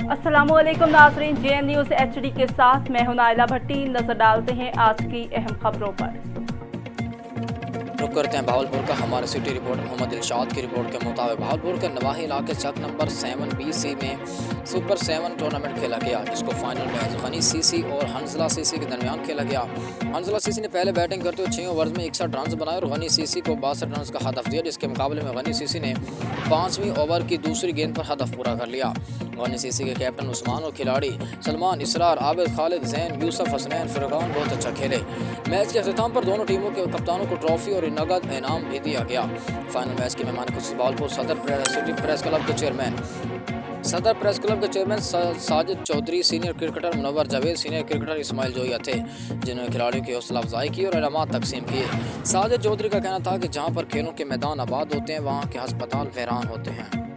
अस्सलामुअलैकुम नाज़रीन, JN news HD के साथ मैं हूं नाइला भट्टी। नजर डालते हैं आज की अहम खबरों पर। रुक करते हैं भावलपुर का। हमारे सिटी रिपोर्टर मोहम्मद इरशाद की रिपोर्ट के मुताबिक भावलपुर के नवाही इलाके चक नंबर 7BC में सुपर 7 टूर्नामेंट खेला गया, जिसको फाइनल मैच गनी सीसी और हंजला सीसी के दरमियान खेला गया। हंजला सीसी ने पहले बैटिंग करते हुए 6 ओवर्स में 61 रन बनाए और गनी सीसी को 62 रन का हदफ दिया, जिसके मुकाबले में गनी सीसी ने 5वीं ओवर की दूसरी गेंद पर हदफ पूरा कर लिया। गनी सीसी के कैप्टन उस्मान और खिलाड़ी सलमान, इसरार, आबिद, खालिद, जैन, यूसुफ, हसनैन, फुरकान बहुत अच्छा खेले। मैच के अख्ताम पर दोनों टीमों के कप्तानों को ट्रॉफी और नगद इनाम भी दिया गया। फाइनल मैच के मेहमान खुद भावलपुर सिटी प्रेस क्लब के chairman Sajid Chaudhry, senior cricketer Munawwar Javed, senior cricketer Ismail Joya थे, जिन्होंने खिलाड़ियों की हौसला अफजाई की और इनामात तकसीम किए। साजिद चौधरी का कहना था कि जहां पर खेलों के मैदान आबाद होते हैं, वहां के अस्पताल वीरान होते हैं।